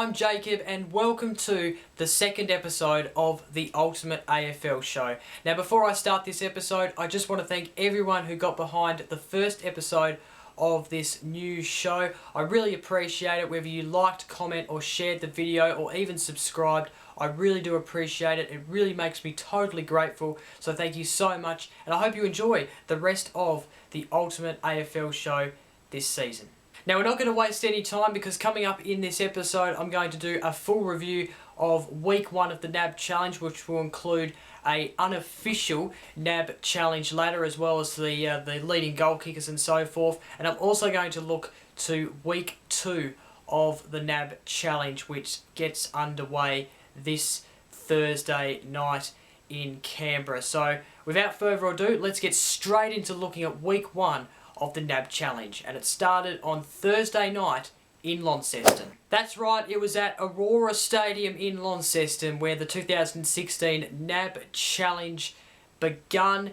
I'm Jacob and welcome to the second episode of the Ultimate AFL Show. Now before I start this episode, I just want to thank everyone who got behind the first episode of this new show. I really appreciate it, whether you liked, comment or shared the video or even subscribed. I really do appreciate it. It really makes me totally grateful. So thank you so much and I hope you enjoy the rest of the Ultimate AFL Show this season. Now we're not going to waste any time because coming up in this episode I'm going to do a full review of week 1 of the NAB Challenge, which will include a unofficial NAB Challenge ladder as well as the leading goal kickers and so forth. And I'm also going to look to week 2 of the NAB Challenge, which gets underway this Thursday night in Canberra. So without further ado, let's get straight into looking at week 1 of the NAB Challenge, and it started on Thursday night in Launceston. That's right, it was at Aurora Stadium in Launceston where the 2016 NAB Challenge begun,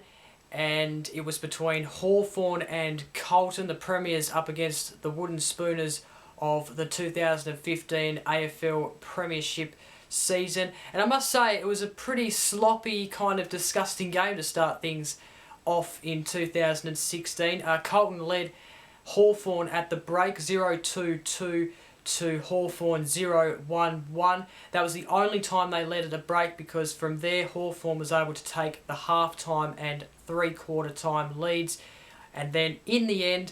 and it was between Hawthorn and Carlton, the premiers up against the Wooden Spooners of the 2015 AFL Premiership season. And I must say it was a pretty sloppy, kind of disgusting game to start things off in 2016. Carlton led Hawthorn at the break 0-2-2 to Hawthorn 0-1-1. That was the only time they led at a break because from there Hawthorn was able to take the half-time and three-quarter time leads. And then in the end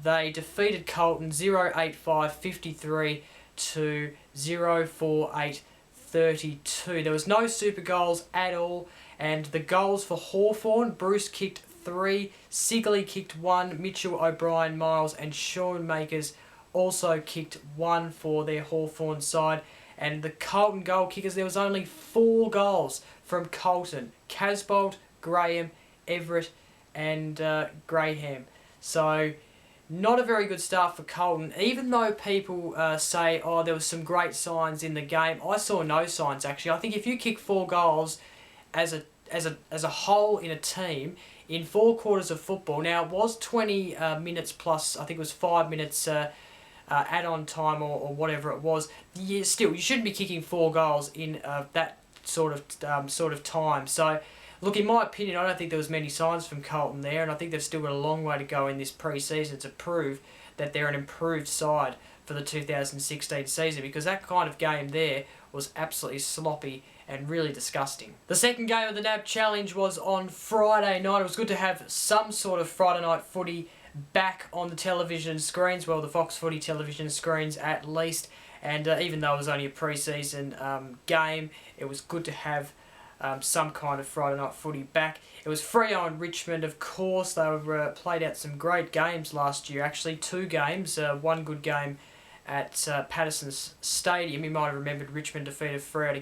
they defeated Carlton 0-8-5-53 to 0-4-8-32. There was no super goals at all. And the goals for Hawthorn, Bruce kicked 3, Sigley kicked 1, Mitchell, O'Brien, Miles and Sean Makers also kicked 1 for their Hawthorn side. And the Carlton goal kickers, there was only 4 goals from Carlton: Casbolt, Graham, Everett and Graham. So not a very good start for Carlton, even though people say, oh, there was some great signs in the game. I saw no signs actually. I think if you kick 4 goals as a whole in a team in 4 quarters of football. Now it was 20 minutes plus, I think it was 5 minutes add-on time or whatever it was. Still, you shouldn't be kicking 4 goals in that sort of time. So look, in my opinion, I don't think there was many signs from Carlton there, and I think they've still got a long way to go in this pre-season to prove that they're an improved side for the 2016 season, because that kind of game there was absolutely sloppy and really disgusting. The second game of the NAB Challenge was on Friday night. It was good to have some sort of Friday night footy back on the television screens, well, the Fox Footy television screens at least, and even though it was only a pre-season game, it was good to have some kind of Friday night footy back. It was Freo and Richmond, of course. They were played out some great games last year, actually 2 games, one good game at Patterson's Stadium. You might have remembered Richmond defeated Freo to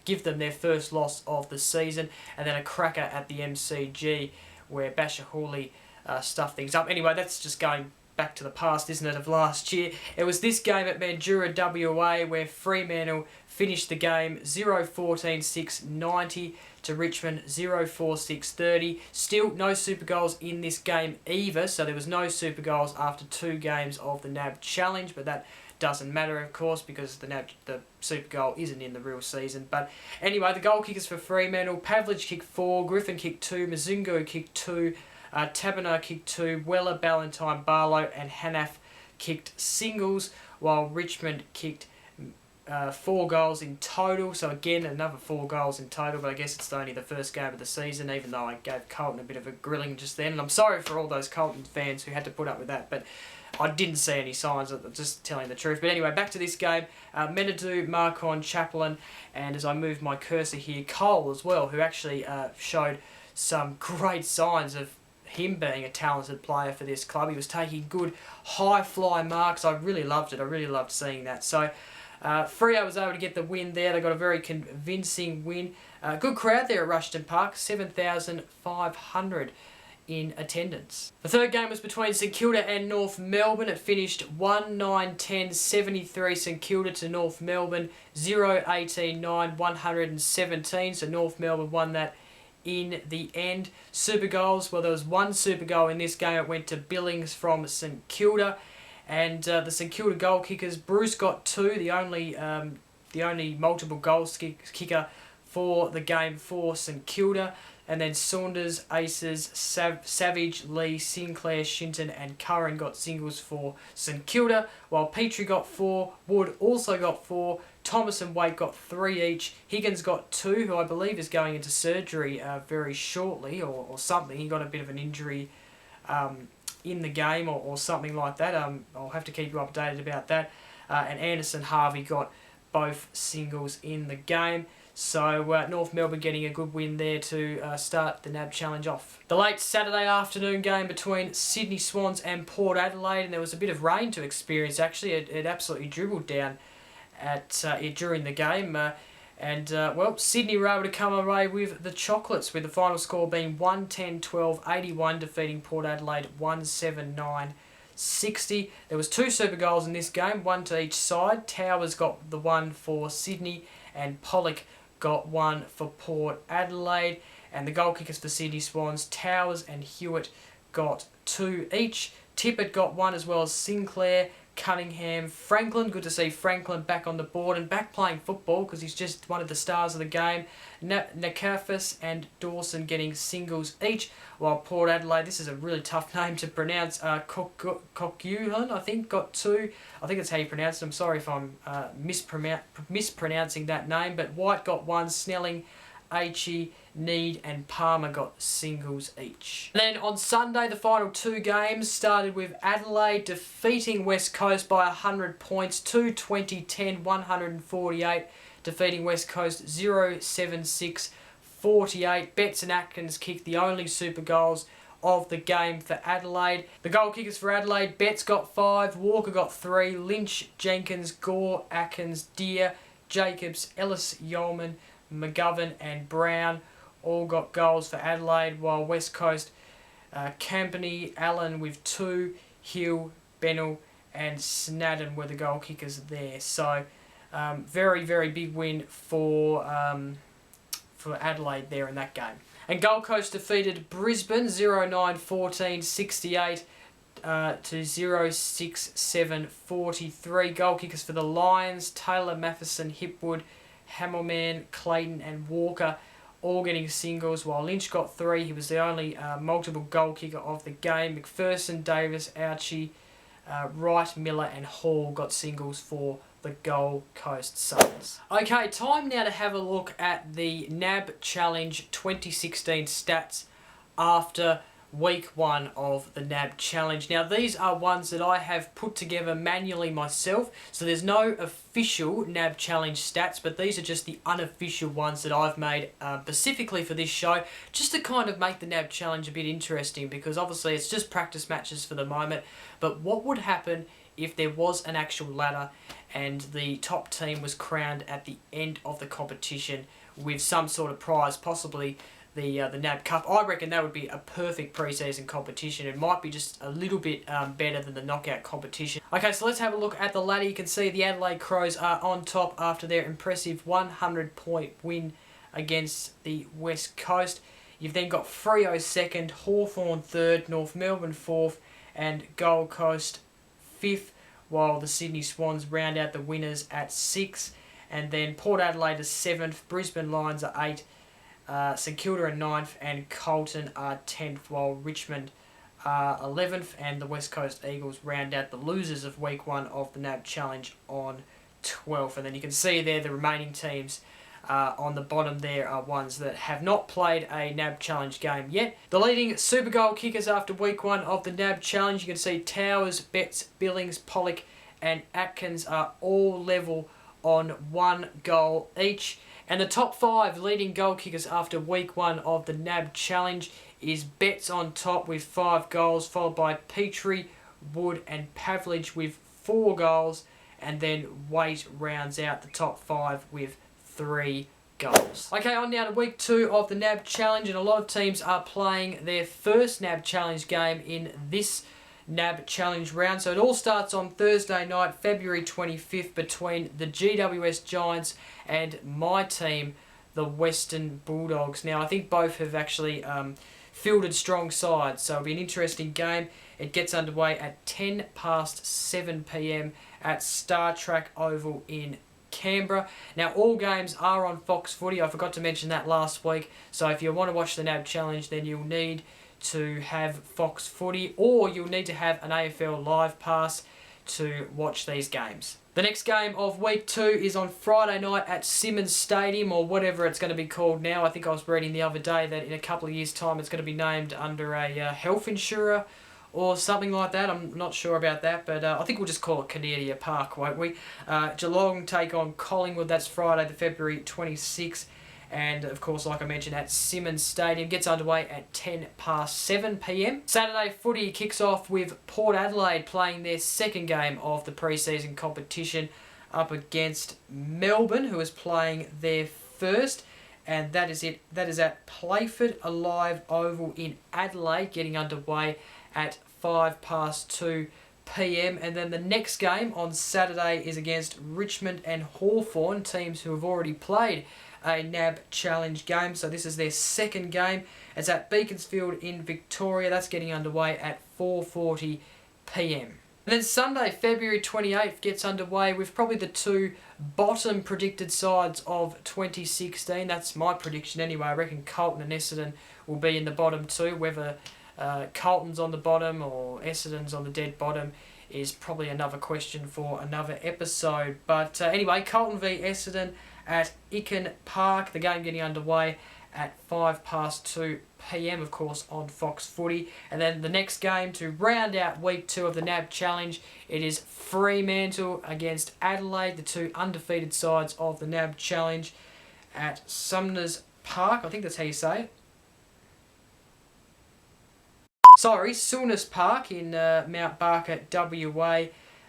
give them their first loss of the season, and then a cracker at the MCG where Basher Hooley stuffed things up. Anyway, that's just going back to the past, isn't it, of last year. It was this game at Mandurah, WA, where Fremantle finished the game 0-14-6-90 to Richmond 0-4-6-30. Still no super goals in this game either, so there was no super goals after 2 games of the NAB Challenge, but that doesn't matter, of course, because the super goal isn't in the real season. But anyway, the goal kickers for Fremantle: Pavlich kicked 4, Griffin kicked 2, Mazungu kicked 2, Taberner kicked 2, Weller, Ballantyne, Barlow and Hanaf kicked singles, while Richmond kicked 4 goals in total. So again, another 4 goals in total, but I guess it's only the first game of the season, even though I gave Carlton a bit of a grilling just then. And I'm sorry for all those Carlton fans who had to put up with that, but I didn't see any signs of it, just telling the truth. But anyway, back to this game. Menadou, Marcon, Chaplin, and as I move my cursor here, Cole as well, who actually showed some great signs of him being a talented player for this club. He was taking good high fly marks. I really loved it. I really loved seeing that. So Freo was able to get the win there. They got a very convincing win. Good crowd there at Rushton Park, 7,500 in attendance. The third game was between St Kilda and North Melbourne. It finished 1-9-10-73 St Kilda to North Melbourne 0-18-9-117. So North Melbourne won that in the end. Super goals, well, there was 1 super goal in this game. It went to Billings from St Kilda, And the St Kilda goal kickers, Bruce got 2, the only multiple goals kicker for the game for St Kilda. And then Saunders, Aces, Savage, Lee, Sinclair, Shinton and Curran got singles for St Kilda, while Petrie got 4, Wood also got 4, Thomas and Waite got 3 each, Higgins got 2, who I believe is going into surgery very shortly or something. He got a bit of an injury in the game or something like that. I'll have to keep you updated about that. And Anderson Harvey got both singles in the game. So North Melbourne getting a good win there to start the NAB Challenge off. The late Saturday afternoon game between Sydney Swans and Port Adelaide, and there was a bit of rain to experience actually. It absolutely dribbled down during the game. Well, Sydney were able to come away with the chocolates, with the final score being 110-12-81, defeating Port Adelaide 179-60. There was 2 super goals in this game, 1 to each side. Towers got the 1 for Sydney and Pollock got 1 for Port Adelaide. And the goal kickers for Sydney Swans, Towers and Hewitt got 2 each. Tippett got 1 as well as Sinclair, Cunningham, Franklin. Good to see Franklin back on the board and back playing football because he's just one of the stars of the game. Nakafis and Dawson getting singles each, while Port Adelaide, this is a really tough name to pronounce, Kokyuhan, I think, got 2. I think that's how you pronounce it. I'm sorry if I'm mispronouncing that name, but White got 1, Snelling, Aichi, Need and Palmer got singles each. And then on Sunday, the final 2 games started with Adelaide defeating West Coast by 100 points, 220-10, 148, defeating West Coast 0-7-6-48. Betts and Atkins kicked the only super goals of the game for Adelaide. The goal kickers for Adelaide, Betts got 5, Walker got 3, Lynch, Jenkins, Gore, Atkins, Deere, Jacobs, Ellis, Yeoman, McGovern and Brown all got goals for Adelaide, while West Coast, Campany, Allen with 2, Hill, Bennell and Snadden were the goal kickers there. So very, very big win for Adelaide there in that game. And Gold Coast defeated Brisbane 0-9-14-68 to 0-6-7-43. Goal kickers for the Lions, Taylor, Matheson, Hipwood, Hammelman, Clayton and Walker all getting singles, while Lynch got 3. He was the only multiple goal kicker of the game. McPherson, Davis, Ouchie, Wright, Miller and Hall got singles for the Gold Coast Suns. Okay, time now to have a look at the NAB Challenge 2016 stats after week 1 of the NAB Challenge. Now, these are ones that I have put together manually myself, so there's no official NAB Challenge stats, but these are just the unofficial ones that I've made specifically for this show, just to kind of make the NAB Challenge a bit interesting, because obviously it's just practice matches for the moment. But what would happen if there was an actual ladder and the top team was crowned at the end of the competition with some sort of prize, possibly the NAB Cup? I reckon that would be a perfect pre-season competition. It might be just a little bit better than the knockout competition. Okay, so let's have a look at the ladder. You can see the Adelaide Crows are on top after their impressive 100-point win against the West Coast. You've then got Freo second, Hawthorn third, North Melbourne fourth, and Gold Coast fifth, while the Sydney Swans round out the winners at 6. And then Port Adelaide is 7th, Brisbane Lions are 8th, St Kilda are 9th, and Carlton are 10th, while Richmond are 11th, and the West Coast Eagles round out the losers of week 1 of the NAB Challenge on 12th. And then you can see there the remaining teams on the bottom there are ones that have not played a NAB Challenge game yet. The leading super goal kickers after week 1 of the NAB Challenge, you can see Towers, Betts, Billings, Pollock and Atkins are all level on 1 goal each. And the top 5 leading goal kickers after week 1 of the NAB Challenge is Betts on top with 5 goals, followed by Petrie, Wood and Pavlich with 4 goals, and then Waite rounds out the top 5 with 3 goals. Okay, on now to week 2 of the NAB Challenge, and a lot of teams are playing their first NAB Challenge game in this NAB Challenge round. So it all starts on Thursday night, February 25th, between the GWS Giants and my team, the Western Bulldogs. Now, I think both have actually fielded strong sides. So it'll be an interesting game. It gets underway at 7 p.m. at Star Track Oval in Canberra. Now, all games are on Fox Footy. I forgot to mention that last week. So if you want to watch the NAB Challenge, then you'll need to have Fox Footy, or you'll need to have an AFL Live Pass to watch these games. The next game of Week 2 is on Friday night at Simonds Stadium, or whatever it's going to be called now. I think I was reading the other day that in a couple of years' time it's going to be named under a health insurer or something like that. I'm not sure about that, but I think we'll just call it Canadian Park, won't we? Geelong take on Collingwood. That's Friday, the February 26th. And, of course, like I mentioned, at Simonds Stadium. Gets underway at 7 p.m. Saturday footy kicks off with Port Adelaide playing their second game of the pre-season competition up against Melbourne, who is playing their first. And that is it. That is at Playford Alive Oval in Adelaide, getting underway at 2 p.m. And then the next game on Saturday is against Richmond and Hawthorn, teams who have already played a NAB Challenge game. So this is their second game. It's at Beaconsfield in Victoria. That's getting underway at 4:40 p.m. And then Sunday, February 28th, gets underway with probably the two bottom predicted sides of 2016. That's my prediction anyway. I reckon Carlton and Essendon will be in the bottom two. Whether Carlton's on the bottom or Essendon's on the dead bottom is probably another question for another episode. But anyway, Carlton v Essendon at Ikon Park. The game getting underway at 2 p.m, of course, on Fox Footy. And then the next game to round out Week 2 of the NAB Challenge, it is Fremantle against Adelaide, the two undefeated sides of the NAB Challenge, at Sounness Park. I think that's how you say it. Sorry, Sounness Park in Mount Barker, WA.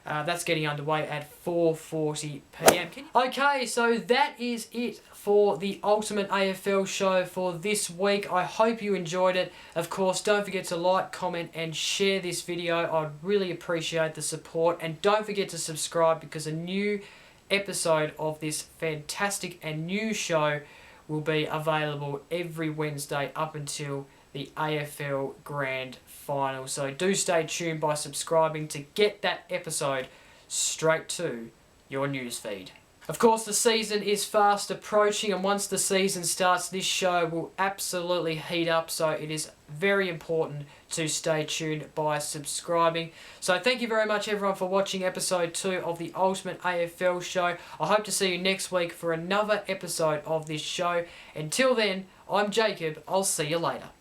That's getting underway at 4:40 p.m. Okay, so that is it for the Ultimate AFL Show for this week. I hope you enjoyed it. Of course, don't forget to like, comment and share this video. I'd really appreciate the support. And don't forget to subscribe, because a new episode of this fantastic and new show will be available every Wednesday up until the AFL Grand Final. So do stay tuned by subscribing to get that episode straight to your newsfeed. Of course, the season is fast approaching, and once the season starts, this show will absolutely heat up, so it is very important to stay tuned by subscribing. So thank you very much, everyone, for watching episode 2 of the Ultimate AFL Show. I hope to see you next week for another episode of this show. Until then, I'm Jacob. I'll see you later.